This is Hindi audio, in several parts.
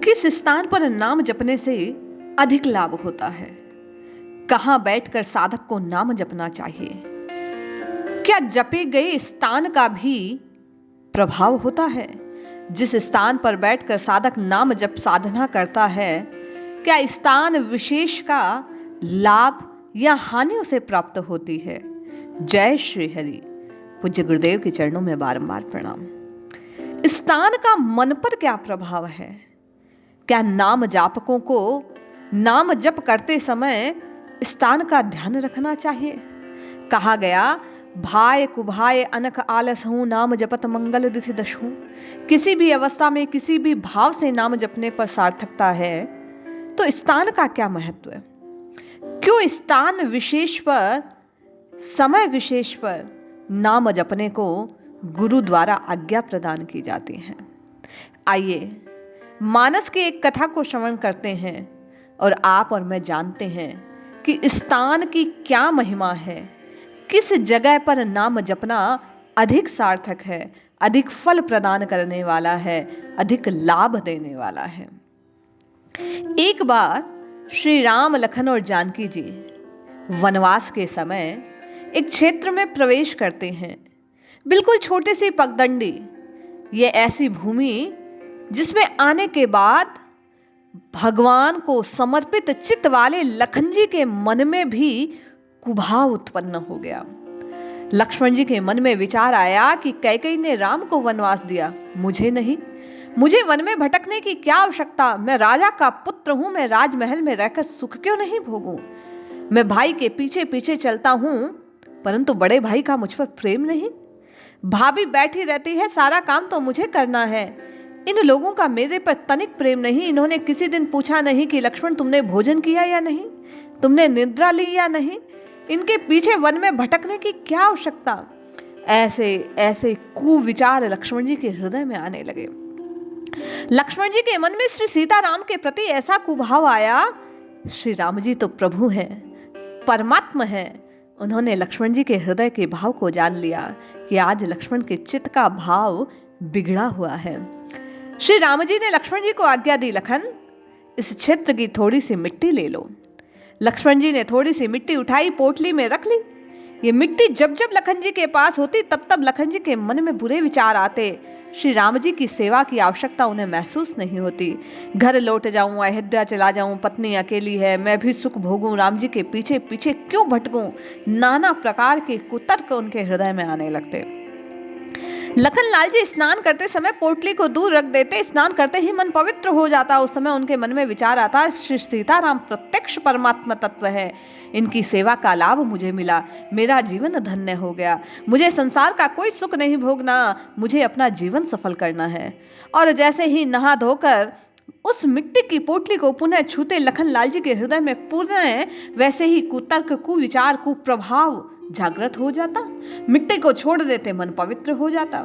किस स्थान पर नाम जपने से अधिक लाभ होता है? कहां बैठकर साधक को नाम जपना चाहिए? क्या जपे गए स्थान का भी प्रभाव होता है? जिस स्थान पर बैठकर साधक नाम जप साधना करता है, क्या स्थान विशेष का लाभ या हानि उसे प्राप्त होती है? जय श्री हरि। पूज्य गुरुदेव के चरणों में बारंबार प्रणाम। स्थान का मन पर क्या प्रभाव है? क्या नाम जापकों को नाम जप करते समय स्थान का ध्यान रखना चाहिए? कहा गया, भाय कुभाय अनक आलस हूं, नाम जपत मंगल दिशि दशहूं। किसी भी अवस्था में किसी भी भाव से नाम जपने पर सार्थकता है, तो स्थान का क्या महत्व है? क्यों स्थान विशेष पर, समय विशेष पर नाम जपने को गुरु द्वारा आज्ञा प्रदान की जाती है? आइए मानस की एक कथा को श्रवण करते हैं और आप और मैं जानते हैं कि स्थान की क्या महिमा है, किस जगह पर नाम जपना अधिक सार्थक है, अधिक फल प्रदान करने वाला है, अधिक लाभ देने वाला है। एक बार श्री राम, लखन और जानकी जी वनवास के समय एक क्षेत्र में प्रवेश करते हैं। बिल्कुल छोटी सी पगडंडी, ये ऐसी भूमि जिसमें आने के बाद भगवान को समर्पित चित्त वाले लखन जी के मन में भी कुभाव उत्पन्न हो गया। लक्ष्मण जी के मन में विचार आया कि कैकेयी ने राम को वनवास दिया, मुझे नहीं। मुझे वन में भटकने की क्या आवश्यकता? मैं राजा का पुत्र हूं, मैं राजमहल में रहकर सुख क्यों नहीं भोगूं? मैं भाई के पीछे पीछे चलता हूं, परंतु बड़े भाई का मुझ पर प्रेम नहीं। भाभी बैठी रहती है, सारा काम तो मुझे करना है। इन लोगों का मेरे पर तनिक प्रेम नहीं। इन्होंने किसी दिन पूछा नहीं कि लक्ष्मण तुमने भोजन किया या नहीं, तुमने निद्रा ली या नहीं। इनके पीछे वन में भटकने की क्या आवश्यकता? ऐसे ऐसे कुविचार लक्ष्मण जी के हृदय में आने लगे। लक्ष्मण जी के मन में श्री सीताराम के प्रति ऐसा कुभाव आया। श्री राम जी तो प्रभु हैं, परमात्मा हैं। उन्होंने लक्ष्मण जी के हृदय के भाव को जान लिया कि आज लक्ष्मण के चित्त का भाव बिगड़ा हुआ है। श्री राम जी ने लक्ष्मण जी को आज्ञा दी, लखन इस क्षेत्र की थोड़ी सी मिट्टी ले लो। लक्ष्मण जी ने थोड़ी सी मिट्टी उठाई, पोटली में रख ली। ये मिट्टी जब जब लखन जी के पास होती, तब तब लखन जी के मन में बुरे विचार आते। श्री राम जी की सेवा की आवश्यकता उन्हें महसूस नहीं होती। घर लौट जाऊं, अयोध्या चला जाऊं, पत्नी अकेली है, मैं भी सुख भोगूं, राम जी के पीछे पीछे क्यों भटकूं? नाना प्रकार के कुतर्क उनके हृदय में आने लगते। लखन लाल जी स्नान करते समय पोटली को दूर रख देते। स्नान करते ही मन पवित्र हो जाता। उस समय उनके मन में विचार आता, श्री सीताराम प्रत्यक्ष परमात्मा तत्व है, इनकी सेवा का लाभ मुझे मिला, मेरा जीवन धन्य हो गया। मुझे संसार का कोई सुख नहीं भोगना, मुझे अपना जीवन सफल करना है। और जैसे ही नहा धोकर उस मिट्टी की पोटली को पुनः छूते लखन लाल जी के हृदय में पुनः वैसे ही कुतर्क, कुविचार, कुप्रभाव जागृत हो जाता। मिट्टी को छोड़ देते, मन पवित्र हो जाता।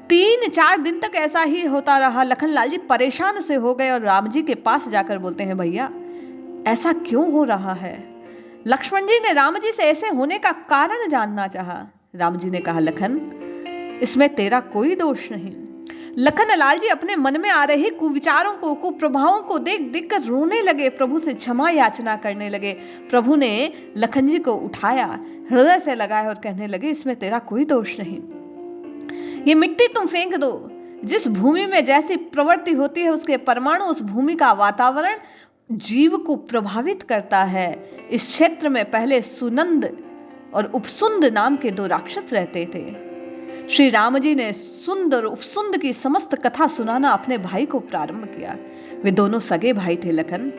3-4 दिन तक ऐसा ही होता रहा। लखन लाल जी परेशान से हो गए और राम जी के पास जाकर बोलते हैं, भैया ऐसा क्यों हो रहा है? लक्ष्मण जी ने राम जी से ऐसे होने का कारण जानना चाहा। राम जी ने कहा, लखन इसमें तेरा कोई दोष नहीं। लखन लाल जी अपने मन में आ रहे कुविचारों को, कुप्रभावों को देख देख कर रोने लगे, प्रभु से क्षमा याचना करने लगे। प्रभु ने लखन जी को उठाया, हृदय से लगाया और कहने लगे, इसमें तेरा कोई दोष नहीं। ये मिट्टी तुम फेंक दो। जिस भूमि में जैसी प्रवृत्ति होती है, उसके परमाणु, उस भूमि का वातावरण जीव को प्रभावित करता है। इस क्षेत्र में पहले सुनंद और उपसुंद नाम के 2 राक्षस रहते थे। श्री राम जी ने सुंद और उपसुंद की समस्त कथा सुनाना अपने भाई को प्रारंभ किया। वे दोनों सगे भाई थे लखन।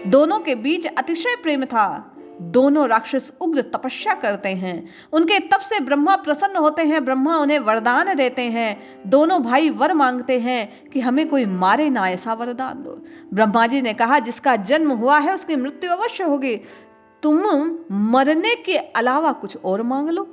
दोनों के बीच अतिशय प्रेम था। दोनों राक्षस उग्र तपस्या करते हैं। उनके तप से ब्रह्मा प्रसन्न होते हैं। ब्रह्मा उन्हें वरदान देते हैं। दोनों भाई वर मांगते हैं कि हमें कोई मारे ना, ऐसा वरदान दो। ब्रह्मा जी ने कहा, जिसका जन्म हुआ है उसकी मृत्यु अवश्य होगी, तुम मरने के अलावा कुछ और मांग लो।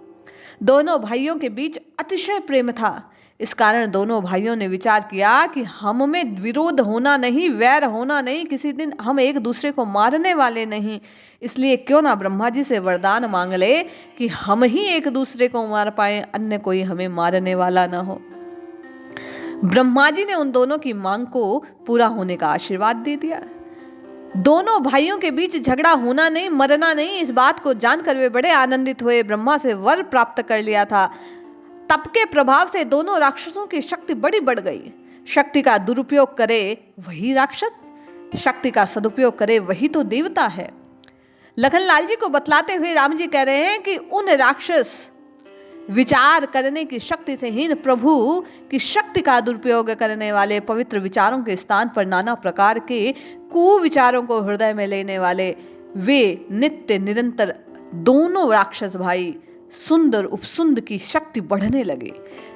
दोनों भाइयों के बीच अतिशय प्रेम था। इस कारण दोनों भाइयों ने विचार किया कि हम में विरोध होना नहीं, वैर होना नहीं, किसी दिन हम एक दूसरे को मारने वाले नहीं। इसलिए क्यों ना ब्रह्मा जी से वरदान मांग ले कि हम ही एक दूसरे को मार पाए, अन्य कोई हमें मारने वाला ना हो। ब्रह्मा जी ने उन दोनों की मांग को पूरा होने का आशीर्वाद दे दिया। दोनों भाइयों के बीच झगड़ा होना नहीं, मरना नहीं, इस बात को जानकर वे बड़े आनंदित हुए। ब्रह्मा से वर प्राप्त कर लिया था। तप के प्रभाव से दोनों राक्षसों की शक्ति बड़ी बढ़ गई। शक्ति का दुरुपयोग करे वही राक्षस, शक्ति का सदुपयोग करे वही तो देवता है। लखनलाल जी को बतलाते हुए राम जी कह रहे हैं कि उन राक्षस विचार करने की शक्ति से हीन प्रभु की शक्ति का दुरुपयोग करने वाले, पवित्र विचारों के स्थान पर नाना प्रकार के कुविचारों को हृदय में लेने वाले, वे नित्य निरंतर दोनों राक्षस भाई सुंदर उपसुंद की शक्ति बढ़ने लगे।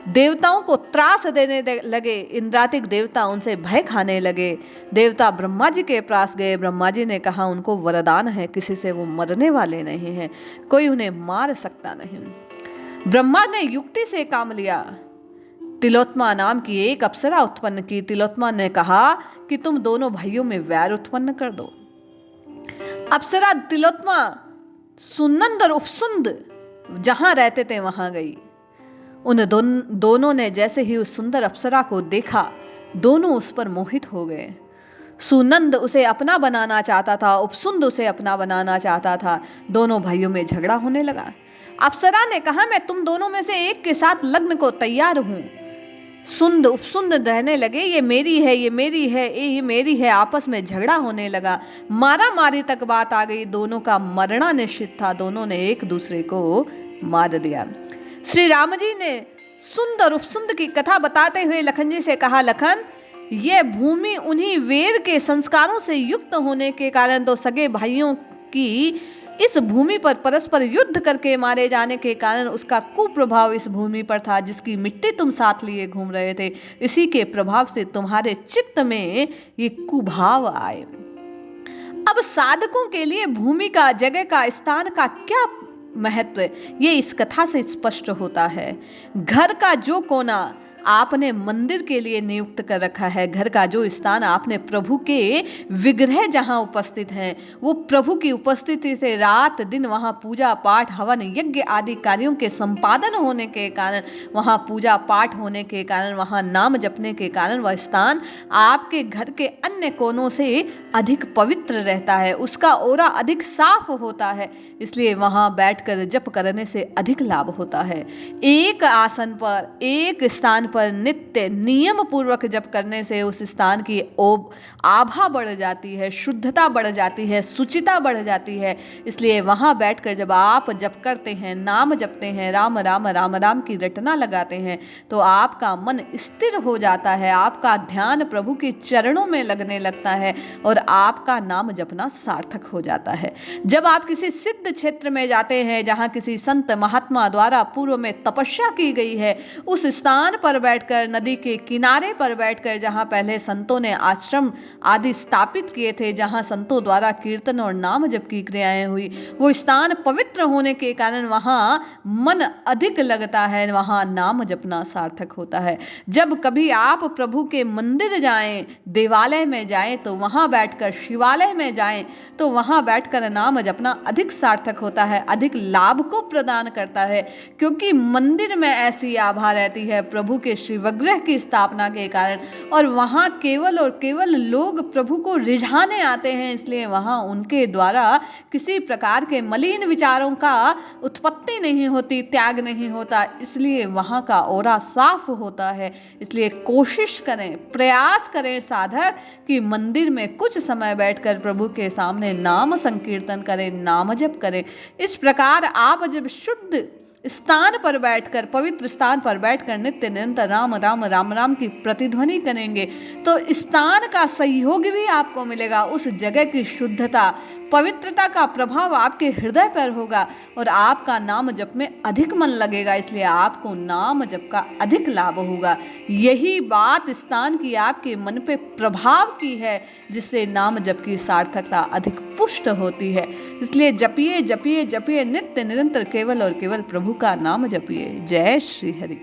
देवताओं को त्रास देने लगे। इंद्रातिक देवता उनसे भय खाने लगे। देवता ब्रह्मा जी के पास गए। ब्रह्मा जी ने कहा उनको वरदान है, किसी से वो मरने वाले नहीं हैं, कोई उन्हें मार सकता नहीं। ब्रह्मा ने युक्ति से काम लिया। तिलोत्तमा नाम की एक अप्सरा उत्पन्न की। तिलोत्तमा ने कहा कि तुम दोनों भाइयों में वैर उत्पन्न कर दो। अप्सरा तिलोत्तमा सुनंद और उपसुंद जहां रहते थे वहां गई। उन दोनों ने जैसे ही उस सुंदर अप्सरा को देखा, दोनों उस पर मोहित हो गए। सुनंद उसे अपना बनाना चाहता था, उपसुंद उसे अपना बनाना चाहता था। दोनों भाइयों में झगड़ा होने लगा। अप्सरा ने कहा मैं तुम दोनों में से एक के साथ लग्न को तैयार हूं। सुंद उपसुंद रहने लगे, ये मेरी है, ये मेरी है, ये मेरी है। आपस में झगड़ा होने लगा। मारा मारी तक बात आ गई। दोनों का मरना निश्चित था। दोनों ने एक दूसरे को मार दिया। श्री राम जी ने सुंद और उपसुंद की कथा बताते हुए लखन जी से कहा, लखन, यह भूमि उन्हीं वेद के संस्कारों से युक्त होने के कारण, दो सगे भाइयों की इस भूमि पर परस्पर युद्ध करके मारे जाने के कारण उसका कुप्रभाव इस भूमि पर था, जिसकी मिट्टी तुम साथ लिए घूम रहे थे। इसी के प्रभाव से तुम्हारे चित्त में ये कुभाव आए। अब साधकों के लिए भूमि का, जगह का, स्थान का क्या महत्व है, ये इस कथा से स्पष्ट होता है। घर का जो कोना आपने मंदिर के लिए नियुक्त कर रखा है, घर का जो स्थान आपने प्रभु के विग्रह जहां उपस्थित हैं, वो प्रभु की उपस्थिति से रात दिन वहां पूजा पाठ, हवन यज्ञ आदि कार्यों के संपादन होने के कारण, वहां पूजा पाठ होने के कारण, वहां नाम जपने के कारण वह स्थान आपके घर के अन्य कोनों से अधिक पवित्र रहता है, उसका ओरा अधिक साफ होता है। इसलिए वहां बैठकर जप करने से अधिक लाभ होता है। एक आसन पर, एक स्थान पर नित्य नियम पूर्वक जप करने से उस स्थान की आभा बढ़ जाती है, शुद्धता बढ़ जाती है, सुचिता बढ़ जाती है। इसलिए वहां बैठकर जब आप जप करते हैं, नाम जपते हैं, राम राम राम राम की रटना लगाते हैं, तो आपका मन स्थिर हो जाता है, आपका ध्यान प्रभु के चरणों में लगने लगता है और आपका नाम जपना सार्थक हो जाता है। जब आप किसी सिद्ध क्षेत्र में जाते हैं जहां किसी संत महात्मा द्वारा पूर्व में तपस्या की गई है, उस स्थान पर बैठकर, नदी के किनारे पर बैठकर, जहां पहले संतों ने आश्रम आदि स्थापित किए थे, जहां संतों द्वारा कीर्तन और नाम जप की क्रियाएं हुई, वो स्थान पवित्र होने के कारण वहां मन अधिक लगता है, वहां नाम जपना सार्थक होता है। जब कभी आप प्रभु के मंदिर जाएं, देवालय में जाएं, तो वहां बैठकर, शिवालय में जाएं तो वहां बैठकर नाम जपना अधिक सार्थक होता है, अधिक लाभ को प्रदान करता है। क्योंकि मंदिर में ऐसी आभा रहती है प्रभु के शिवग्रह की स्थापना के कारण, और वहां केवल और केवल लोग प्रभु को रिझाने आते हैं। इसलिए वहां उनके द्वारा किसी प्रकार के मलिन विचारों का उत्पत्ति नहीं होती, त्याग नहीं होता। इसलिए वहां का ओरा साफ होता है। इसलिए कोशिश करें, प्रयास करें साधक कि मंदिर में कुछ समय बैठकर प्रभु के सामने नाम संकीर्तन करें, नाम जप करें। इस प्रकार आप जब शुद्ध स्थान पर बैठकर, पवित्र स्थान पर बैठकर नित्य निरंतर राम राम राम राम की प्रतिध्वनि करेंगे, तो स्थान का सहयोग भी आपको मिलेगा। उस जगह की शुद्धता, पवित्रता का प्रभाव आपके हृदय पर होगा और आपका नाम जप में अधिक मन लगेगा। इसलिए आपको नाम जप का अधिक लाभ होगा। यही बात स्थान की आपके मन पे प्रभाव की है, जिससे नाम जप की सार्थकता अधिक पुष्ट होती है। इसलिए जपिए जपिए जपिए, नित्य निरंतर केवल और केवल प्रभु का नाम जपिए। जय श्री हरि।